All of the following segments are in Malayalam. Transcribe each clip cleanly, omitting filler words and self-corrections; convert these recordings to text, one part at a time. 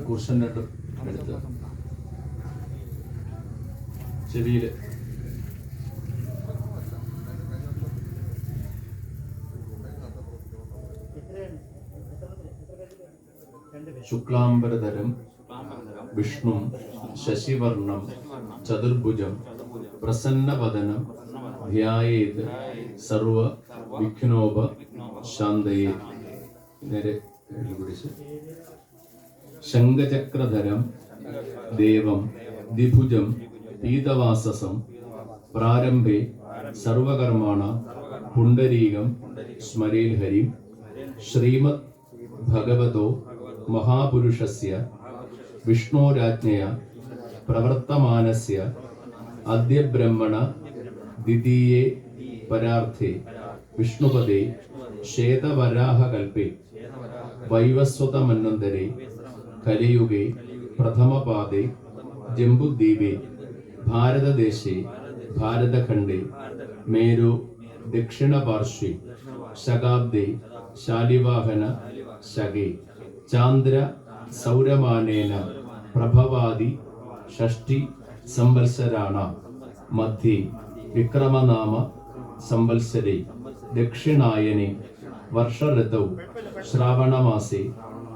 കുർഷൻ രണ്ടും എടുത്ത് ചെവിയില് ശുക്ലാംബരധരം വിഷ്ണു ശശിവർണം ചതുർഭുജം പ്രസന്നവദനം ധ്യായേത് സർവ വിഘ്നോപ ശാന്തയേ. നേരെ പിടിച്ച് ശംഖചക്രധരം ദേവം ദ്വിഭുജം പീതവാസസം പ്രാരംഭേ സർവകർമാണ പുണ്ടരീകം സ്മരേൽ ഹരിം ശ്രീമദ് ഭഗവതോ മഹാപുരുഷസ്യ വിഷ്ണോരാജ്ഞയ പ്രവർത്തമാനസ്യ അദ്യ ബ്രഹ്മണ ദ്വിതീയേ പരാർത്ഥേ വിഷ്ണുപദേ ശ്വേതവരാഹകൽപേ വൈവസ്വതമന്വന്തരേ കലിയുഗേ പ്രഥമപാദേ ജംബുദ്വീപേ ഭാരതദേശേ ഭാരതഖണ്ഡേ മേരു ദക്ഷിണപാർശ്വേ ശകാബ്ദേ ശാലിവാഹന ശകേ ചാന്ദ്ര സൗരമാനേന പ്രഭവാദി ഷഷ്ടി സംവത്സരാണ മധ്യേ വിക്രമനാമ സംവത്സരേ ദക്ഷിണായനെ വർഷഋതൗ ശ്രാവണമാസേ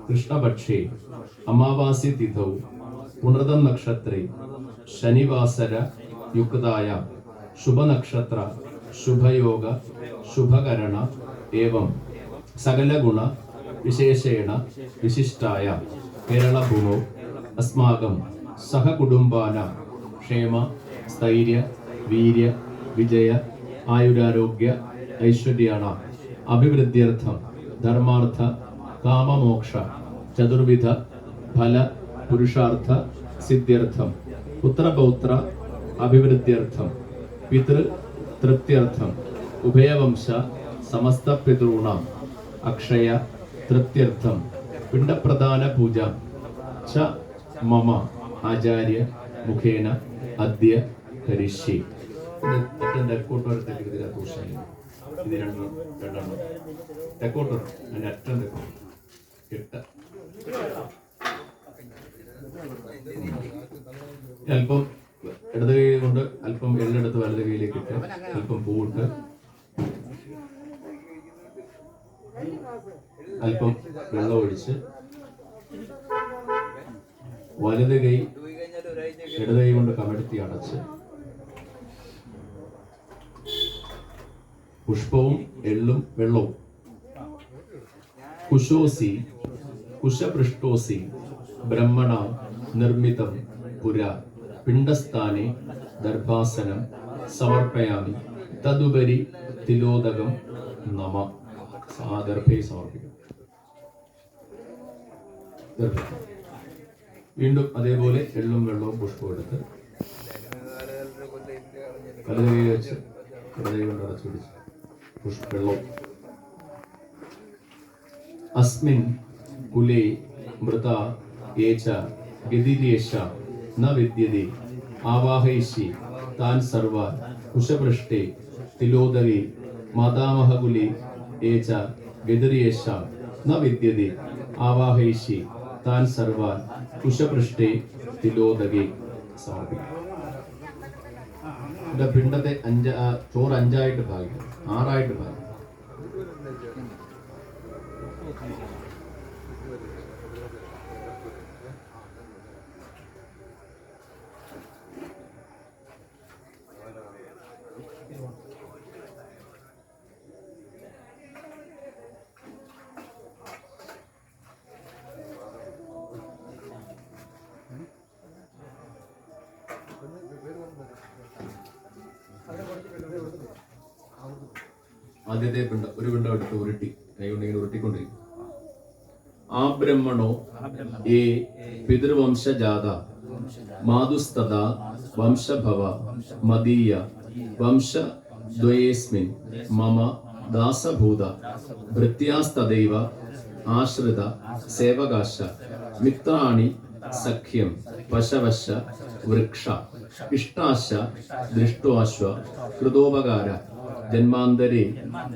കൃഷ്ണപക്ഷേ അമാവാസി തിഥൗ പുണർദം നക്ഷത്രേ ശനിവാസര യുക്തായ ശുഭനക്ഷത്ര ശുഭയോഗ ശുഭകരണ ഏവം സകലഗുണ വിശേഷേണ വിശിഷ്ടായ കേരളഭൂമോ അസ്മാകം സഹകുടുംബാനാം ക്ഷേമ സ്ഥൈര്യ വീര്യ വിജയ ആയുരാരോഗ്യ ഐശ്വര്യാണ അഭിവൃദ്ധ്യർത്ഥം ധർമാർത്ഥ കാമമോക്ഷ ചതുർവിധ ഫല പുരുഷാർത്ഥ സിദ്ധ്യർത്ഥം പുത്രപൗത്ര അഭിവൃദ്ധ്യർത്ഥം പിതൃ തൃപ്ത്യർത്ഥം ഉഭയവംശ സമസ്ത പിതॄണാം അക്ഷയ തൃപ്ത്യർത്ഥം പിണ്ഡപ്രധാന പൂജ ച മമ ആചാര്യ മുഖേന അദ്യ കരിഷ്യേ. തെക്കോട്ടോരത്തേക്ക് ഇത് രണ്ടെണ്ണം തെക്കോട്ടോർ അതിൻ്റെ അറ്റം തെക്കോട്ട് എട്ട് അല്പം ഇടത് കൈ കൊണ്ട് അല്പം എള്ളെടുത്ത് വലത് കൈയിലേക്ക് ഇട്ട് അല്പം പൂവിട്ട് അല്പം വെള്ളം ഒഴിച്ച് വലത് കൈ ഇടത് കൈ കൊണ്ട് കമഴ്ത്തി അടച്ച് പുഷ്പവും എള്ളും വെള്ളവും കുശോസി കുശപൃഷ്ടോസി ബ്രഹ്മണ നിർമ്മിതം പുര പിണ്ഡസ്ഥാനെ ദർഭാസനം സമർപ്പയാമി തദുപരി തിലോദകം നമ. ആ ദർഭയെ സമർപ്പിക്കും. വീണ്ടും അതേപോലെ എള്ളും വെള്ളവും പുഷ്പവും എടുത്ത് വലത് കൈ വെച്ച് ഇടത് കൊണ്ട് അടച്ചു പിടിച്ച് വെള്ളവും അസ്മിൻ കുലേ മൃത ഏച ഗതിരേഷ ന വിദ്യതേ ആവാഹയിഷി താൻ സർവാൻ കുശപൃഷ്ടേ തിലോദകേ മാതാമഹകുലേ ഏച ഗതിരേഷ ന വിദ്യതേ ആവാഹയിഷി താൻ സർവാൻ കുശപൃഷ്ടേ തിലോദകേ. സമർപ്പിക്കും. ഇവിടെ പിണ്ടത്തെ ചോറ് 5 ആയിട്ട് ഭാഗിക്കും, 6 ആയിട്ട് ഭാഗിക്കും. ആദ്യത്തെ ഒരു പിണ്ടം എടുത്ത് ഉരുട്ടി കൈ കൊണ്ട് ഇങ്ങനെ ഉരുട്ടിക്കൊണ്ടിരിക്കും. ആ ബ്രഹ്മണോ ഏ പിതൃവംശജാത മാതുസ്തദ വംശഭവ മദീയ വംശദ്വയേസ്മിൻ മമ ദാസഭൂത ഭൃത്യാസ്തദൈവ ആശ്രിത സേവകാശ മിത്രാണി സഖ്യം പശവശ വൃക്ഷ ഇഷ്ടാശ ദൃഷ്ടോശ്വ കൃതോപകാര ജന്മാന്തരേ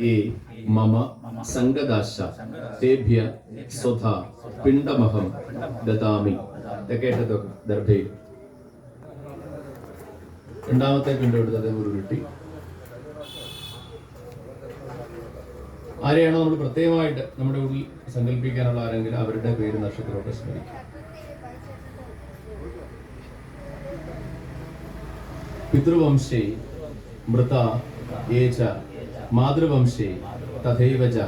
ഏ മമ സംഗദാശ തേഭ്യ സ്വധാ പിണ്ഡമഹം ദദാമി. കേട്ടത് ദർഭയിൽ രണ്ടാമത്തെ പിണ്ടം എടുത്ത് അതേ ഉരുട്ടി ആരെയാണോ നമ്മൾ പ്രത്യേകമായിട്ട് നമ്മുടെ ഉള്ളിൽ സങ്കല്പിക്കാനുള്ള ആരെങ്കിലും അവരുടെ പേര് നക്ഷത്രമൊക്കെ സ്മരിക്കും. പിതൃവംശേ മൃത ഏച മാതൃവംശേ തഥൈവ ച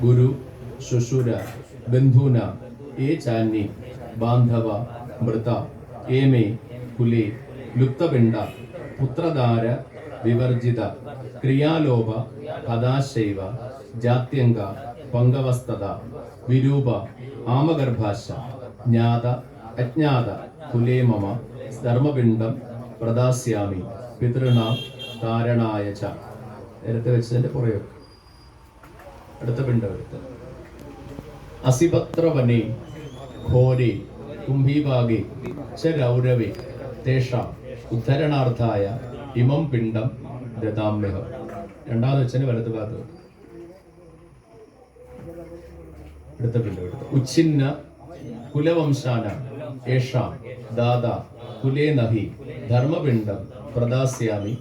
ഗുരു ശുശുര ബന്ധൂന ഏ ചാന്യ ബാന്ധവ മൃത ഏമേ കുലേ ലുപ്തപിണ്ഡ പുത്രധാര വിവർജിത ക്രിയാലോപ പദാശൈവ ജാത്യംഗ പങ്കവസ്തത വിരൂപ ആമഗർഭാശ ജ്ഞാത അജ്ഞാത കുലേ മമ ധർമ്മപിണ്ഡം പ്രദാസ്യാമി പിതൃണാം താരണായ ച. നേരത്തെ വെച്ചതിന്റെ പുറകെ അടുത്ത പിണ്ഡം എടുത്ത് അസിപത്രവനേ ഘോരേ കുംഭീഭാഗേ ച രൗരവേ തേഷാം ഉദ്ധരണാർത്ഥായ ഇമം പിണ്ഡം ദദാമ്യഹം. രണ്ടാമത് വെച്ചതിന് വലത്ത് ഭാഗത്ത് അടുത്ത പിണ്ഡം എടുത്ത് ഉച്ഛിന്ന കുലവംശാന യേഷാം ദാദാ കുലേ നഹി ധർമ്മപിണ്ഡം പ്രദാസ്യാമി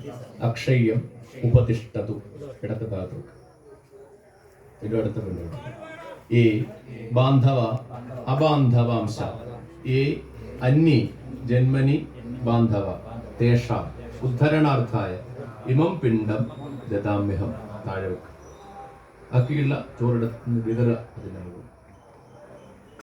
അക്ഷയ്യം ഉപതിഷ്ഠതു. ഇടത്ത് ഭാഗത്ത് ഇത് അടുത്ത പിണ്ഡം ഏ ബാന്ധവ അബാന്ധവാംശ ഏ അന്യേ ജന്മനി ബാന്ധവ തേഷാം ഉദ്ധരണാർത്ഥായ ഇമം പിണ്ഡം ദദാമ്യഹം. താഴെ വെക്കുക. ബാക്കിയുള്ള ചോറെടുത്ത് വിതറുക അതിനു